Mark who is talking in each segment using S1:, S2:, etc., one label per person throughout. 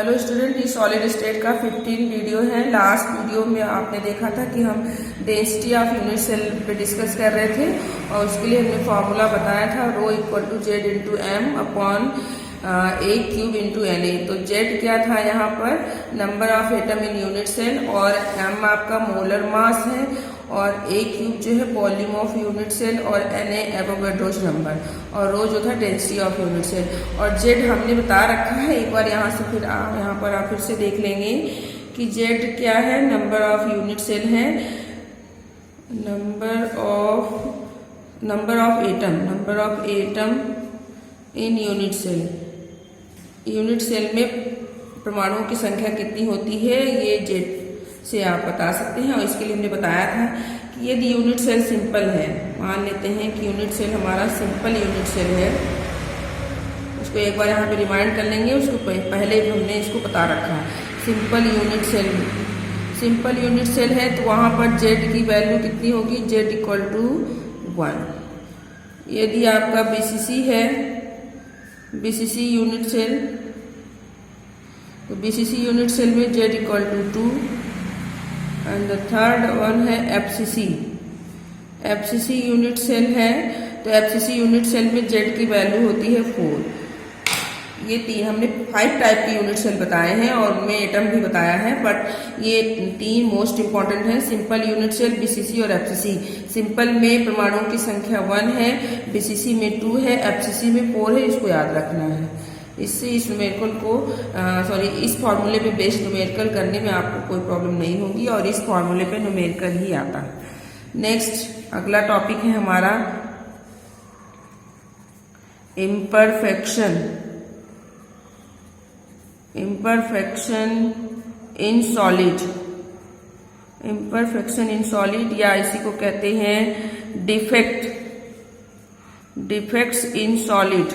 S1: Hello student, ये solid state का 15 video है। लास्ट वीडियो में आपने देखा था कि हम डेंसिटी ऑफ यूनिट सेल पे डिस्कस कर रहे थे और उसके लिए हमने फॉर्मूला बताया था rho equal to Z into M upon A cube into N A. तो जेड क्या था यहाँ पर, number of atom in unit cell, और एम आपका मोलर मास है, और ए क्यूब जो है वॉल्यूम ऑफ यूनिट सेल, और एन ए एवोगाड्रोस नंबर, और रो जो था डेंसिटी ऑफ यूनिट सेल। और जेड हमने बता रखा है, एक बार यहाँ से फिर यहाँ पर आप फिर से देख लेंगे कि जेड क्या है, नंबर ऑफ यूनिट सेल है, number of atom in unit cell. Unit cell में परमाणुओं की संख्या कितनी होती है, ये जेड से आप बता सकते हैं। और इसके लिए हमने बताया था कि यदि यूनिट सेल सिंपल है, मान लेते हैं कि यूनिट सेल हमारा सिंपल यूनिट सेल है, उसको एक बार यहाँ पे रिमाइंड कर लेंगे, उसको पहले हमने इसको बता रखा है। सिंपल यूनिट सेल है तो वहाँ पर जेड की वैल्यू कितनी होगी, जेड इक्वल टू 1। यदि आपका बीसीसी है, बीसीसी यूनिट सेल, तो बीसीसी यूनिट सेल में Z equal to 2। And the third one है एफसीसी। एफसीसी यूनिट सेल है तो एफसीसी यूनिट सेल में जेड की वैल्यू होती है 4। ये तीन हमने 5 टाइप के यूनिट सेल बताए हैं और उनमें एटम भी बताया है, बट ये 3 मोस्ट इंपॉर्टेंट हैं, सिंपल यूनिट सेल, बीसीसी और एफसीसी। सिंपल में परमाणुओं की संख्या 1 है, बीसीसी में 2 है, एफसीसी में 4 है, इसको याद रखना है। इससे इस न्यूमेरिकल को इस फॉर्मूले पे बेस्ड न्यूमेरिकल करने में आपको कोई प्रॉब्लम नहीं होगी, और इस फॉर्मूले पे न्यूमेरिकल ही आता है। नेक्स्ट अगला टॉपिक है हमारा imperfection in solid. Imperfection in solid, या इसी को कहते हैं डिफेक्ट्स इन सॉलिड।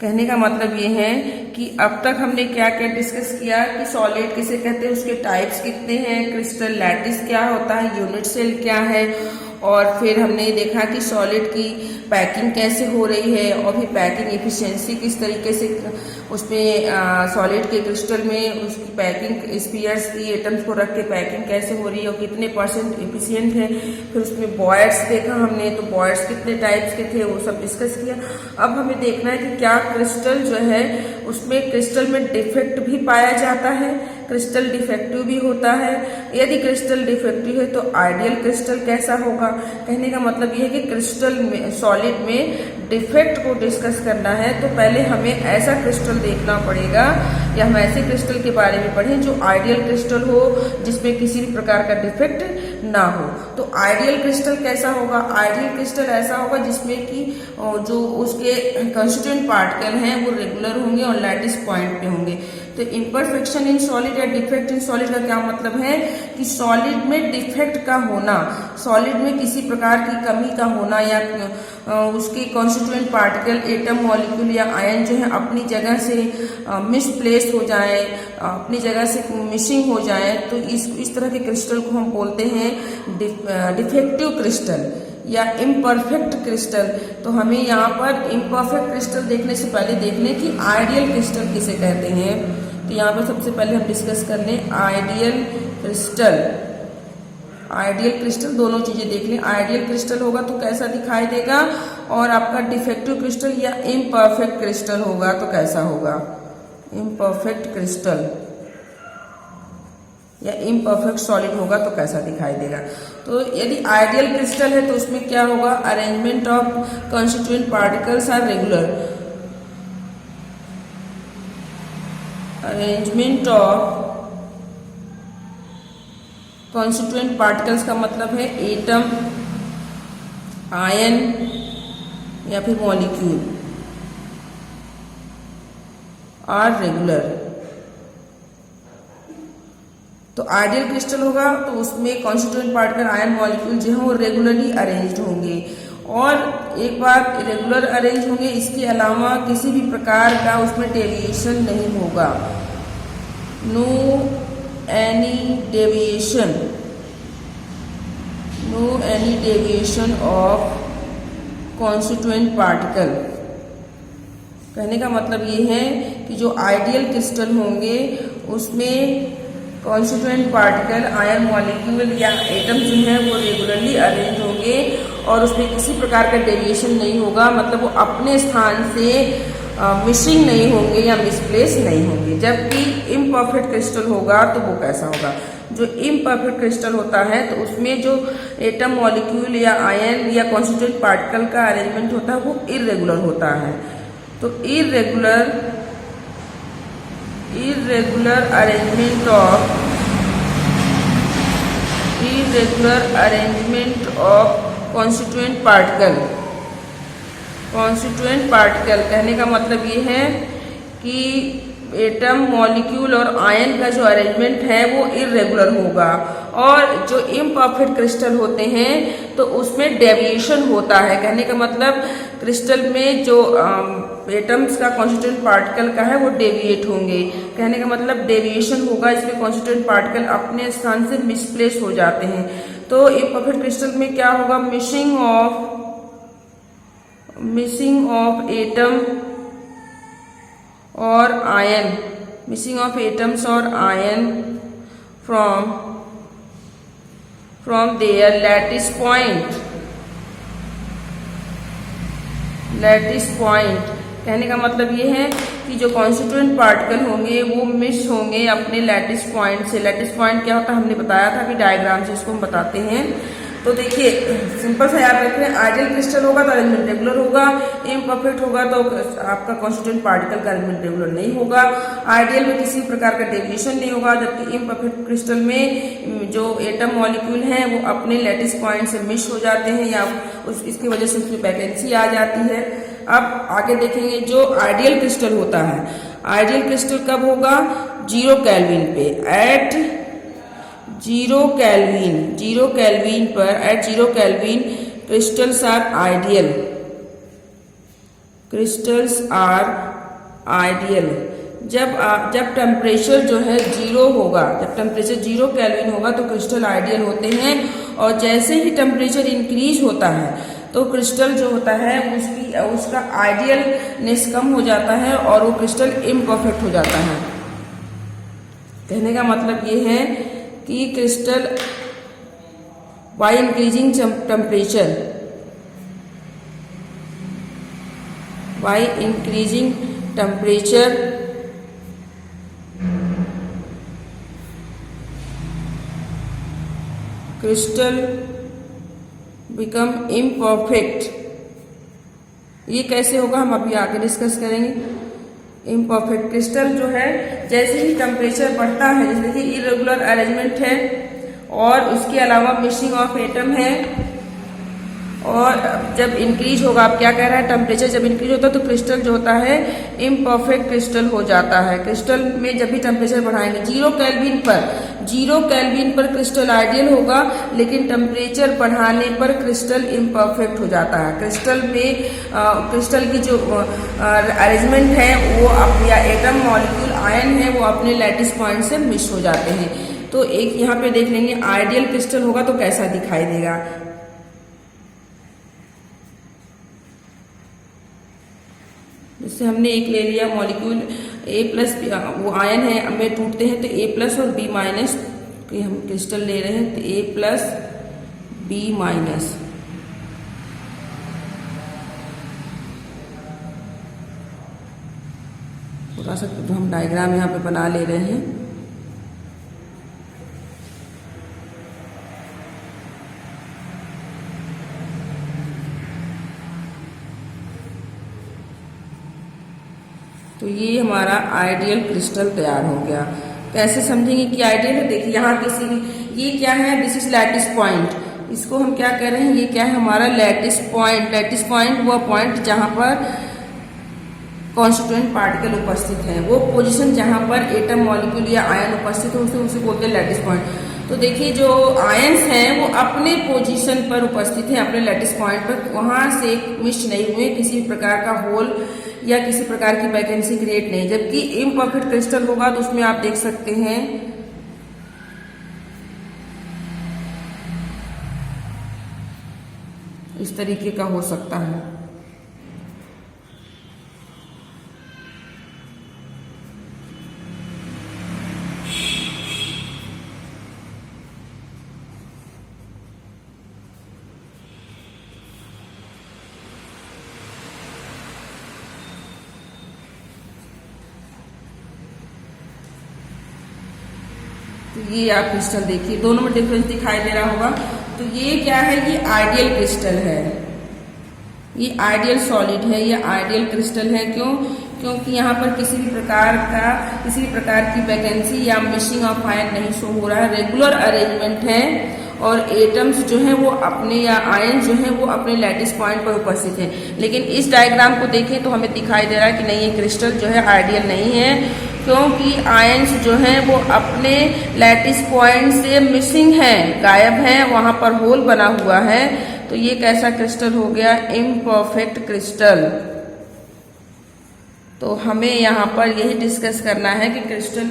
S1: कहने का मतलब ये है कि अब तक हमने क्या क्या डिस्कस किया कि सॉलिड किसे कहते हैं, उसके टाइप्स कितने हैं, क्रिस्टल लैटिस क्या होता है, यूनिट सेल क्या है, और फिर हमने देखा कि सॉलिड की पैकिंग कैसे हो रही है, और फिर पैकिंग एफिशिएंसी किस तरीके से उसमें सॉलिड के क्रिस्टल में उसकी पैकिंग स्पीयर्स की एटम्स को रख के पैकिंग कैसे हो रही है और कितने % एफिशिएंट है। फिर उसमें बॉयड्स देखा हमने, तो बॉयड्स कितने टाइप्स के थे वो सब डिस्कस किया। अब हमें देखना है कि क्या क्रिस्टल जो है उसमें क्रिस्टल में डिफेक्ट भी पाया जाता है, क्रिस्टल डिफेक्टिव भी होता है। यदि क्रिस्टल डिफेक्टिव है तो आइडियल क्रिस्टल कैसा होगा। कहने का मतलब यह है कि क्रिस्टल में, सॉलिड में डिफेक्ट को डिस्कस करना है तो पहले हमें ऐसा क्रिस्टल देखना पड़ेगा, या हम ऐसे क्रिस्टल के बारे में पढ़ें जो आइडियल क्रिस्टल हो, जिसमें किसी भी प्रकार का डिफेक्ट ना हो। तो आइडियल क्रिस्टल कैसा होगा, आइडियल क्रिस्टल ऐसा होगा जिसमें कि जो उसके कंस्टिट्यूएंट पार्टिकल हैं वो रेगुलर होंगे और लैटिस पॉइंट पे होंगे। तो इम्परफेक्शन इन सॉलिड या डिफेक्ट इन सॉलिड का क्या मतलब है कि सॉलिड में डिफेक्ट का होना, सॉलिड में किसी प्रकार की कमी का होना, या उसके कॉन्स्टिट्यूएंट पार्टिकल, एटम, मॉलिक्यूल या आयन जो है अपनी जगह से मिसप्लेस हो जाए, अपनी जगह से मिसिंग हो जाए, तो इस तरह के क्रिस्टल को हम बोलते हैं डिफेक्टिव क्रिस्टल या इम्परफेक्ट क्रिस्टल। तो हमें यहाँ पर इम्परफेक्ट क्रिस्टल देखने से पहले देख लें कि आइडियल क्रिस्टल किसे कहते हैं। तो यहाँ पर सबसे पहले हम डिस्कस कर लें आइडियल क्रिस्टल, दोनों चीजें देख लें। आइडियल क्रिस्टल होगा तो कैसा दिखाई देगा, और आपका डिफेक्टिव क्रिस्टल या इम्परफेक्ट क्रिस्टल होगा तो कैसा होगा, इम्परफेक्ट क्रिस्टल या इम्परफेक्ट सॉलिड होगा तो कैसा दिखाई देगा। तो यदि आइडियल क्रिस्टल है तो उसमें क्या होगा, arrangement of constituent particles are regular. Arrangement of constituent particles का मतलब है एटम, आयन या फिर मॉलिक्यूल आर रेगुलर। तो आइडियल क्रिस्टल होगा तो उसमें कॉन्स्टिट्यूएंट पार्टिकल, आयन, मॉलिक्यूल जो है वो रेगुलरली अरेंज्ड होंगे, और एक बार रेगुलर अरेंज होंगे, इसके अलावा किसी भी प्रकार का उसमें डेविएशन नहीं होगा, no any deviation of constituent particle कहने का मतलब ये है कि जो आइडियल क्रिस्टल होंगे उसमें कॉन्स्टिट्यूएंट पार्टिकल आयन मॉलिक्यूल या एटम जो है वो रेगुलरली अरेंज होंगे और उसमें किसी प्रकार का डेविएशन नहीं होगा, मतलब वो अपने स्थान से मिसिंग नहीं होंगे या मिसप्लेस नहीं होंगे। जबकि इम्परफेक्ट क्रिस्टल होगा तो वो कैसा होगा, जो इम्परफेक्ट क्रिस्टल होता है तो उसमें जो एटम मॉलिक्यूल या आयन या कॉन्स्टिट्यूएंट पार्टिकल का अरेंजमेंट होता है वो इर्रेगुलर होता है। तो irregular arrangement of constituent particle कहने का मतलब ये है कि एटम मॉलिक्यूल और आयन का जो अरेंजमेंट है वो इर्रेगुलर होगा, और जो इम्परफेक्ट क्रिस्टल होते हैं तो उसमें डेविएशन होता है। कहने का मतलब क्रिस्टल में जो एटम्स का कॉन्स्टिट्यूएंट पार्टिकल का है वो डेविएट होंगे। कहने का मतलब डेविएशन होगा, इसमें कॉन्स्टिट्यूएंट पार्टिकल अपने स्थान से मिसप्लेस हो जाते हैं। तो इम्परफेक्ट क्रिस्टल में क्या होगा, मिसिंग ऑफ एटम और आयन, मिसिंग ऑफ एटम्स और ion from their lattice point. कहने का मतलब ये है कि जो कॉन्स्टिट्यूएंट पार्टिकल होंगे वो मिस होंगे अपने लैटिस पॉइंट से। लैटिस पॉइंट क्या होता है हमने बताया था कि डायग्राम से इसको हम बताते हैं। तो देखिए सिंपल सा याद रखें, आइडियल क्रिस्टल होगा तो अरेंजमेंट रेगुलर होगा, इम्परफेक्ट होगा तो आपका कॉन्स्टिट्यूएंट पार्टिकल का अरेंजमेंट रेगुलर नहीं होगा। आइडियल में किसी प्रकार का डेविएशन नहीं होगा, जबकि इम्परफेक्ट क्रिस्टल में जो एटम मॉलिक्यूल हैं वो अपने लैटिस पॉइंट से मिस हो जाते हैं या इसकी वजह से उसमें वैकेंसी आ जाती है। अब आगे देखेंगे जो आइडियल क्रिस्टल होता है, आइडियल क्रिस्टल कब होगा, 0 केल्विन पे, at 0 kelvin crystals are ideal. जब टेम्परेचर जो है 0 होगा, जब टेम्परेचर 0 केल्विन होगा तो क्रिस्टल आइडियल होते हैं, और जैसे ही टेम्परेचर इंक्रीज होता है तो क्रिस्टल जो होता है उसका आइडियलनेस कम हो जाता है और वो क्रिस्टल इम्परफेक्ट हो जाता है। कहने का मतलब ये है कि crystal by increasing temperature crystal become imperfect. ये कैसे होगा हम अभी आगे डिस्कस करेंगे। इम्परफेक्ट क्रिस्टल जो है जैसे ही टेम्परेचर बढ़ता है, जैसे कि इरेगुलर अरेंजमेंट है और उसके अलावा मिसिंग ऑफ एटम है, और जब इंक्रीज होगा, आप क्या कह रहा है, टेम्परेचर जब इंक्रीज होता है तो क्रिस्टल जो होता है इम्परफेक्ट क्रिस्टल हो जाता है। क्रिस्टल में जब भी टेम्परेचर बढ़ाएंगे 0 केल्विन पर क्रिस्टल आइडियल होगा, लेकिन टेम्परेचर बढ़ाने पर क्रिस्टल इम्परफेक्ट हो जाता है। क्रिस्टल में क्रिस्टल की जो अरेंजमेंट है वो या एटम मॉलिक्यूल आयन है वो अपने लैटिस पॉइंट से मिस हो जाते हैं। तो एक यहाँ पे देख लेंगे आइडियल क्रिस्टल होगा तो कैसा दिखाई देगा। जैसे हमने एक ले लिया मॉलिक्यूल A+, वो आयन है में टूटते हैं तो A+ और B- के हम क्रिस्टल ले रहे हैं, तो A+, B-। थोड़ा सा तो हम डायग्राम यहाँ पे बना ले रहे हैं। तो ये हमारा आइडियल क्रिस्टल तैयार हो गया। कैसे समझेंगे कि आइडियल है, देखिए यहाँ ये क्या है, दिस इज लैटिस पॉइंट। इसको हम क्या कह रहे हैं, ये क्या है हमारा लैटिस पॉइंट। लैटिस पॉइंट वो पॉइंट जहाँ पर कॉन्स्टिट्यूएंट पार्टिकल उपस्थित हैं, वो पोजीशन जहाँ पर एटम मॉलिक्यूल या आयन उपस्थित है उसे बोलते हैं लैटिस पॉइंट। तो देखिए जो आयंस हैं वो अपने पोजीशन पर उपस्थित हैं, अपने लैटिस पॉइंट पर, वहाँ से मिस नहीं हुए, किसी प्रकार का होल या किसी प्रकार की वैकेंसी क्रिएट नहीं। जबकि इम्परफेक्ट क्रिस्टल होगा तो उसमें आप देख सकते हैं इस तरीके का हो सकता है। ये आप क्रिस्टल देखिए, दोनों में डिफरेंस दिखाई दे रहा होगा। तो ये क्या है, ये आइडियल क्रिस्टल है, ये आइडियल सॉलिड है, ये आइडियल क्रिस्टल है। क्यों? क्योंकि यहाँ पर किसी भी प्रकार की वैकेंसी या मिसिंग ऑफ आयन नहीं शो हो रहा है, रेगुलर अरेंजमेंट है और एटम्स जो हैं वो अपने या आयन जो हैं वो अपने लैटिस पॉइंट पर उपस्थित हैं। लेकिन इस डायग्राम को देखें तो हमें दिखाई दे रहा है कि नहीं, ये क्रिस्टल जो है आइडियल नहीं है, क्योंकि आयन्स जो हैं वो अपने लैटिस पॉइंट से मिसिंग हैं, गायब हैं, वहाँ पर होल बना हुआ है। तो ये कैसा क्रिस्टल हो गया, इम्परफेक्ट क्रिस्टल। तो हमें यहाँ पर यही डिस्कस करना है कि क्रिस्टल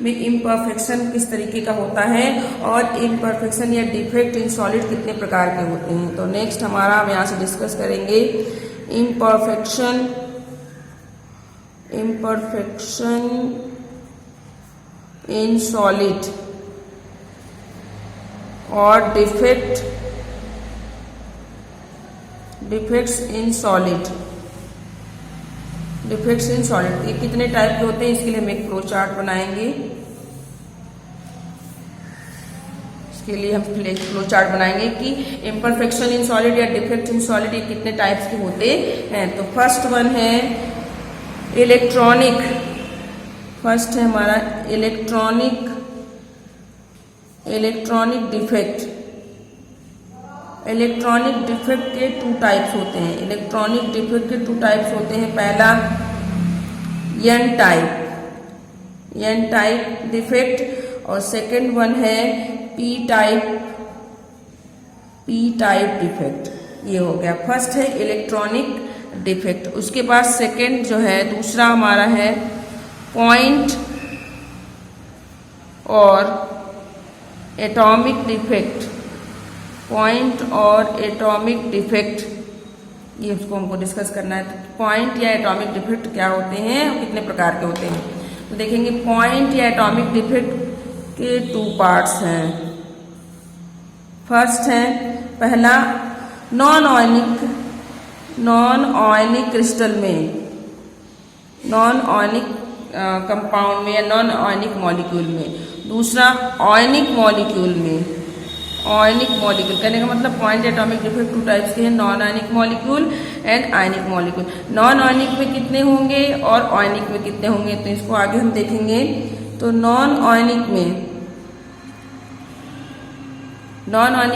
S1: में इम्परफेक्शन किस तरीके का होता है और इम्परफेक्शन या डिफेक्ट इन सॉलिड कितने प्रकार के होते हैं। तो नेक्स्ट हमारा हम यहाँ से डिस्कस करेंगे इम्परफेक्शन इन सॉलिड और defects in solid. Defects in solid ये कितने टाइप के होते हैं, इसके लिए हम एक फ्लो चार्ट बनाएंगे। इसके लिए हम फ्लो चार्ट बनाएंगे कि इम्परफेक्शन इन सॉलिड या डिफेक्ट इन सॉलिड ये कितने टाइप्स के होते हैं। तो फर्स्ट वन है इलेक्ट्रॉनिक, फर्स्ट है हमारा इलेक्ट्रॉनिक डिफेक्ट। इलेक्ट्रॉनिक डिफेक्ट के 2 टाइप्स होते हैं। इलेक्ट्रॉनिक डिफेक्ट के 2 टाइप्स होते हैं। पहला एन टाइप डिफेक्ट और सेकंड वन है पी टाइप डिफेक्ट। ये हो गया, फर्स्ट है इलेक्ट्रॉनिक डिफेक्ट। उसके बाद सेकंड जो है दूसरा हमारा है पॉइंट और एटॉमिक डिफेक्ट। पॉइंट और एटॉमिक डिफेक्ट, ये उसको हमको डिस्कस करना है। तो पॉइंट या एटॉमिक डिफेक्ट क्या होते हैं और कितने प्रकार के होते हैं, तो देखेंगे पॉइंट या एटॉमिक डिफेक्ट के 2 पार्ट्स हैं। फर्स्ट है पहला नॉन आयनिक क्रिस्टल में, नॉन आयनिक कंपाउंड में या नॉन आयनिक मॉलिक्यूल में। दूसरा आयनिक मॉलिक्यूल में। आयनिक मॉलिक्यूल कहने का मतलब पॉइंट एटॉमिक डिफेक्ट 2 टाइप्स के हैं, non ionic molecule and ionic molecule. Non ionic में कितने होंगे और आयनिक में कितने होंगे, तो इसको आगे हम देखेंगे। तो नॉन आयनिक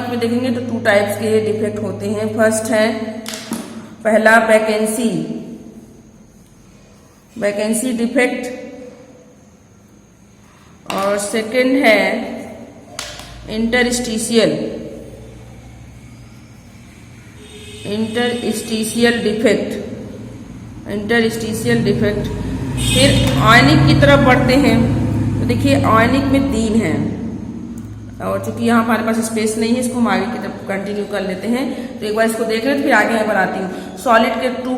S1: में देखेंगे तो 2 टाइप्स के डिफेक्ट होते हैं। फर्स्ट है पहला वैकेंसी डिफेक्ट और सेकंड है इंटरस्टिशियल डिफेक्ट। फिर आयनिक की तरफ बढ़ते हैं तो देखिए आयनिक में 3 हैं और चूंकि यहाँ हमारे पास स्पेस नहीं है, इसको हम आगे की तरफ कंटिन्यू कर लेते हैं। तो एक बार इसको देख लें फिर आगे मैं बनाती हूँ। सॉलिड के 2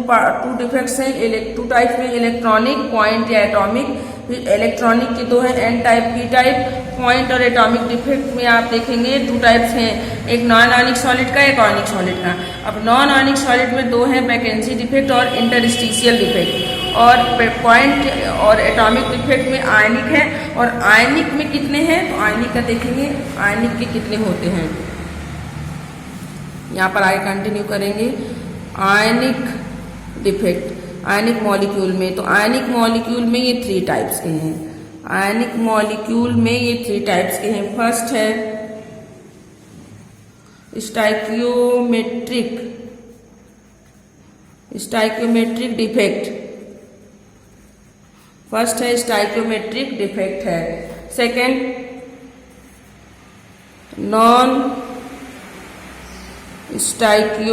S1: डिफेक्ट्स हैं, 2 टाइप्स में, इलेक्ट्रॉनिक, पॉइंट या एटॉमिक। फिर इलेक्ट्रॉनिक के 2 हैं, N type, P type. Point और एटॉमिक डिफेक्ट में आप देखेंगे 2 टाइप्स हैं, एक नॉन आयनिक सॉलिड का, एक आयनिक सॉलिड का। अब नॉन आयनिक सॉलिड में 2 हैं, वैकेंसी डिफेक्ट और इंटरस्टिशियल डिफेक्ट। और पॉइंट और एटॉमिक डिफेक्ट में आयनिक है। और आयनिक में कितने हैं, तो आयनिक का देखेंगे आयनिक के कितने होते हैं, यहाँ पर आगे कंटिन्यू करेंगे। आयनिक डिफेक्ट आयनिक मॉलिक्यूल में, तो आयनिक मॉलिक्यूल में ये 3 टाइप्स के हैं। आयनिक मॉलिक्यूल में ये 3 टाइप्स के हैं। फर्स्ट है स्टाइकियोमेट्रिक डिफेक्ट। फर्स्ट है स्टाइकियोमेट्रिक डिफेक्ट है। Second non stoichiometric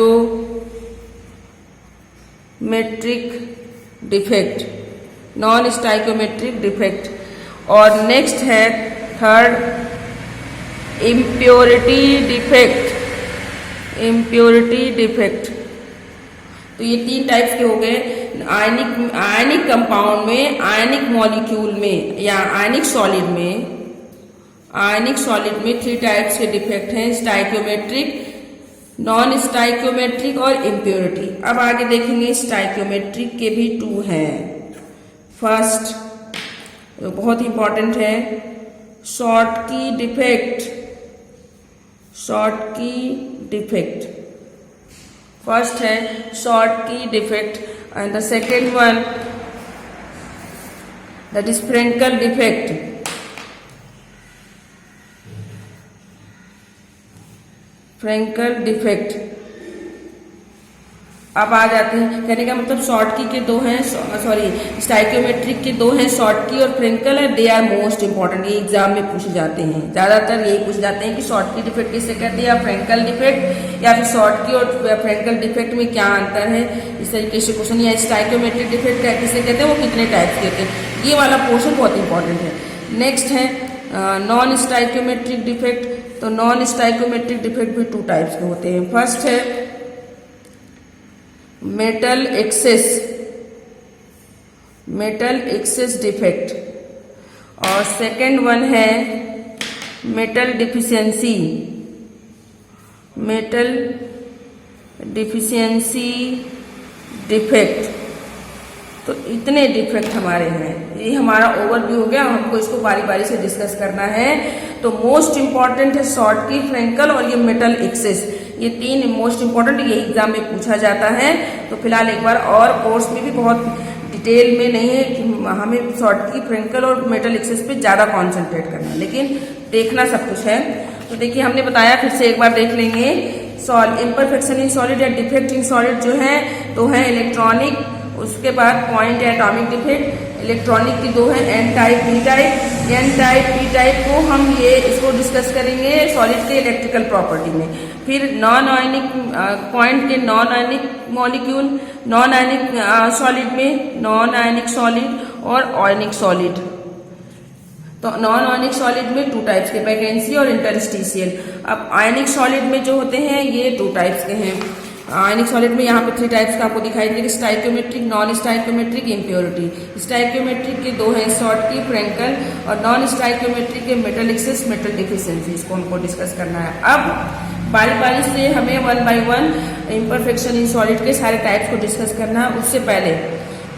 S1: defect. और नेक्स्ट है थर्ड इम्प्योरिटी डिफेक्ट। तो ये 3 टाइप्स के हो गए। आयनिक कंपाउंड में, आयनिक मॉलिक्यूल में या आयनिक सॉलिड में 3 टाइप्स के डिफेक्ट हैं, स्टाइकियोमेट्रिक, नॉन स्टाइकियोमेट्रिक और इम्प्योरिटी। अब आगे देखेंगे स्टाइकियोमेट्रिक के भी 2 हैं। फर्स्ट बहुत इंपॉर्टेंट है Schottky defect, Schottky defect. First है Schottky defect and the second one that is Frenkel defect. Frenkel defect. अब आ जाते हैं, कहने का मतलब शॉर्टकी के दो हैं, सॉरी स्टाइक्योमेट्रिक के दो हैं, शॉर्टकी और फ्रेंकल है। दे आर मोस्ट इंपॉर्टेंट, ये एग्जाम में पूछे जाते हैं, ज्यादातर यही पूछ जाते हैं कि शॉर्टकी डिफेक्ट किसे कहते हैं या फ्रेंकल डिफेक्ट, या फिर शॉर्टकी और फ्रेंकल डिफेक्ट में क्या अंतर है, इस तरीके से क्वेश्चन। या स्टाइक्योमेट्रिक डिफेक्ट किसे कहते हैं, वो कितने टाइप्स के होते हैं, ये वाला पोर्शन बहुत इंपॉर्टेंट है। नेक्स्ट है नॉन स्टाइक्योमेट्रिक डिफेक्ट। तो नॉन स्टाइक्योमेट्रिक डिफेक्ट भी 2 टाइप्स के होते हैं। फर्स्ट है metal access, metal access defect, और सेकेंड वन है metal deficiency, metal deficiency defect. तो इतने डिफेक्ट हमारे हैं, ये हमारा ओवरव्यू हो गया, हमको इसको बारी बारी से डिस्कस करना है। तो मोस्ट इंपॉर्टेंट है शॉर्टकी, फ्रेंकल और ये मेटल एक्सेस, ये 3 मोस्ट इंपॉर्टेंट, ये एग्जाम में पूछा जाता है। तो फिलहाल एक बार, और कोर्स में भी बहुत डिटेल में नहीं है कि हमें शॉर्टकी, फ्रेंकल और मेटल एक्सेस पे ज़्यादा कॉन्सेंट्रेट करना है, लेकिन देखना सब कुछ है। तो देखिए हमने बताया, फिर से एक बार देख लेंगे। इम्परफेक्शन इन सॉलिड या डिफेक्ट इन सॉलिड जो है तो है इलेक्ट्रॉनिक, उसके बाद पॉइंट या एटॉमिक डिफेक्ट। इलेक्ट्रॉनिक की 2 है, N type, P type. N type, P type को हम इसको डिस्कस करेंगे सॉलिड के इलेक्ट्रिकल प्रॉपर्टी में। फिर नॉन आयनिक पॉइंट के non ionic molecule, non ionic solid में नॉन आयनिक सॉलिड और आयनिक सॉलिड। तो नॉन आयनिक सॉलिड में 2 टाइप्स के, वैकेंसी और इंटरस्टिशियल। अब आयनिक सॉलिड में जो होते हैं ये 2 टाइप्स के हैं। आयनिक सॉलिड में यहाँ पे 3 टाइप्स का आपको दिखाई देगा, stoichiometric, non stoichiometric, impurity. Stoichiometric के 2 हैं, शॉर्टकी, फ्रेंकल, और नॉन स्टाइक्योमेट्रिक के मेटल एक्सेस, मेटल डिफिशियंसी। इसको हमको डिस्कस करना है। अब बारी बारी से हमें 1 बाय 1 इम्परफेक्शन इन सॉलिड के सारे टाइप्स को डिस्कस करना है। उससे पहले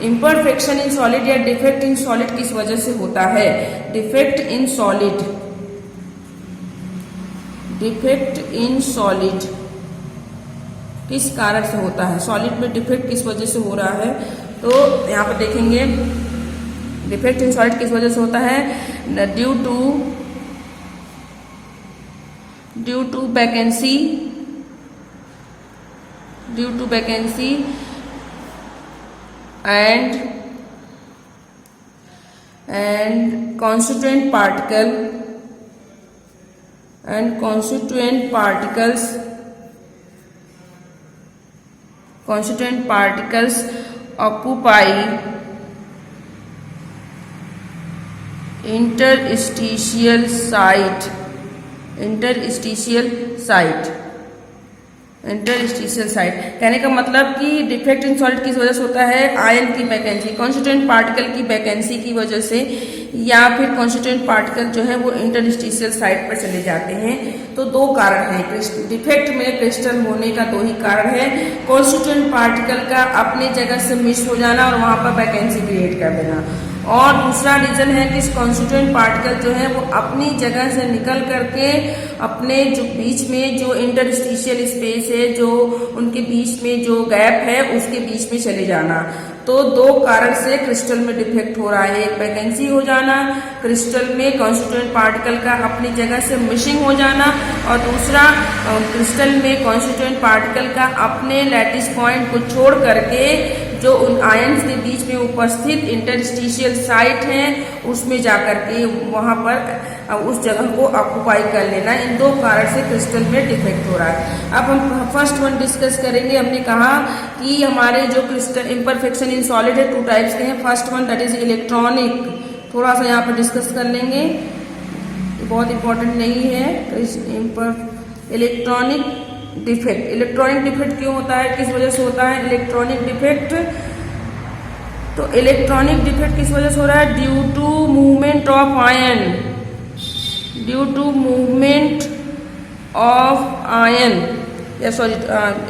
S1: इम्परफेक्शन इन सॉलिड या डिफेक्ट इन सॉलिड किस वजह से होता है? Defect in solid, defect in solid किस कारण से होता है? सॉलिड में डिफेक्ट किस वजह से हो रहा है? तो यहाँ पर देखेंगे डिफेक्ट इन सॉलिड किस वजह से होता है? Due to vacancy, due to vacancy and constituent particle and constituent particles occupy interstitial site, interstitial site. कहने का मतलब कि डिफेक्ट इन सॉलिड किस वजह से होता है? आयन की वैकेंसी, कॉन्स्टिट्यूएंट पार्टिकल की वैकेंसी की वजह से, या फिर कॉन्स्टिट्यूएंट पार्टिकल जो है वो इंटरस्टिशियल साइट पर चले जाते हैं। तो 2 कारण हैं डिफेक्ट में, क्रिस्टल होने का 2 ही कारण है। कॉन्स्टिट्यूएंट पार्टिकल का अपनी जगह से मिस हो जाना और वहां पर वैकेंसी क्रिएट कर देना, और दूसरा रीजन है कि कॉन्स्टिट्यूएंट पार्टिकल जो है वो अपनी जगह से निकल करके अपने जो बीच में जो इंटरस्टिशियल स्पेस है, जो उनके बीच में जो गैप है उसके बीच में चले जाना। तो 2 कारण से क्रिस्टल में डिफेक्ट हो रहा है। एक वैकेंसी हो जाना क्रिस्टल में, कॉन्स्टिट्यूएंट पार्टिकल का अपनी जगह से मिसिंग हो जाना, और दूसरा क्रिस्टल में कॉन्स्टिट्यूएंट पार्टिकल का अपने लैटिस पॉइंट को छोड़ करके जो उन आयन्स के बीच में उपस्थित इंटरस्टिशियल साइट है उसमें जाकर के वहां पर उस जगह को ऑक्युपाई कर लेना। इन 2 कारण से क्रिस्टल में डिफेक्ट हो रहा है। अब हम फर्स्ट वन डिस्कस करेंगे। हमने कहा कि हमारे जो क्रिस्टल इम्परफेक्शन इन सॉलिड है 2 टाइप्स के हैं। First one that is electronic, थोड़ा सा यहाँ पर डिस्कस कर लेंगे, बहुत इंपॉर्टेंट नहीं है। इलेक्ट्रॉनिक डिफेक्ट, इलेक्ट्रॉनिक डिफेक्ट क्यों होता है, किस वजह से होता है इलेक्ट्रॉनिक डिफेक्ट? तो इलेक्ट्रॉनिक डिफेक्ट किस वजह से हो रहा है? Due to movement of ion, due to movement of ion, या sorry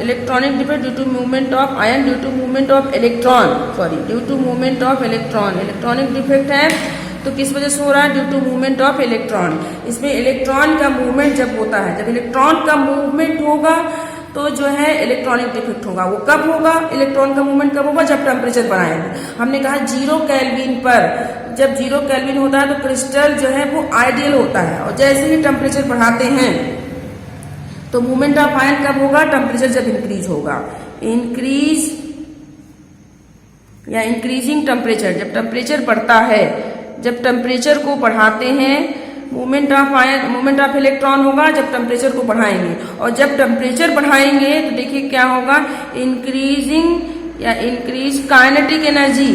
S1: electronic defect due to movement of ion, due to movement of electron, sorry due to movement of electron, electronic defect है। तो किस वजह से हो रहा है? Due to movement of electron. इसमें इलेक्ट्रॉन का मूवमेंट जब होता है, जब इलेक्ट्रॉन का मूवमेंट होगा तो जो है इलेक्ट्रॉनिक डिफेक्ट होगा। वो कब होगा? इलेक्ट्रॉन का मूवमेंट कब होगा? जब टेम्परेचर बढ़ाएंगे। हमने कहा 0 केल्विन पर, जब 0 केल्विन होता है तो क्रिस्टल जो है वो आइडियल होता है, और जैसे ही टेम्परेचर बढ़ाते हैं तो मूवमेंट ऑफ आयन कब होगा? टेम्परेचर जब इंक्रीज होगा। इंक्रीज या इंक्रीजिंग टेम्परेचर, जब टेम्परेचर बढ़ता है, जब टेम्परेचर को बढ़ाते हैं, movement of ion, movement of electron होगा जब टेम्परेचर को बढ़ाएंगे, और जब टेम्परेचर बढ़ाएंगे तो देखिए क्या होगा? इंक्रीजिंग या increase kinetic energy,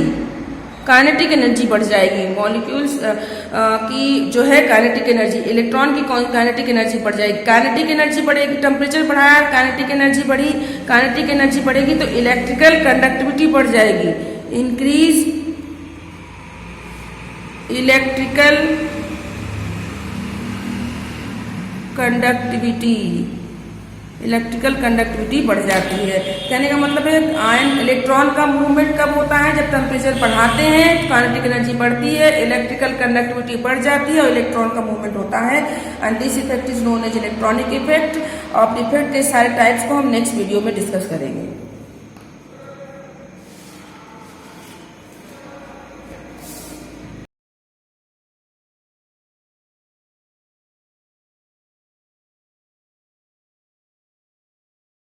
S1: kinetic energy बढ़ जाएगी। मॉलिक्यूल्स की जो है काइनेटिक एनर्जी, इलेक्ट्रॉन की काइनेटिक एनर्जी बढ़ जाएगी। काइनेटिक एनर्जी बढ़ेगी, टेम्परेचर बढ़ाया, काइनेटिक एनर्जी बढ़ी, काइनेटिक एनर्जी बढ़ेगी तो इलेक्ट्रिकल कंडक्टिविटी बढ़ जाएगी। Increase electrical conductivity, electrical conductivity बढ़ जाती है। कहने का मतलब है आयन इलेक्ट्रॉन का मूवमेंट कब होता है? जब टेम्परेचर बढ़ाते हैं, काइनेटिक एनर्जी बढ़ती है, इलेक्ट्रिकल कंडक्टिविटी बढ़ जाती है और इलेक्ट्रॉन का मूवमेंट होता है। And this effect is known as electronic effect. और इफेक्ट के सारे टाइप्स को हम नेक्स्ट वीडियो में डिस्कस करेंगे।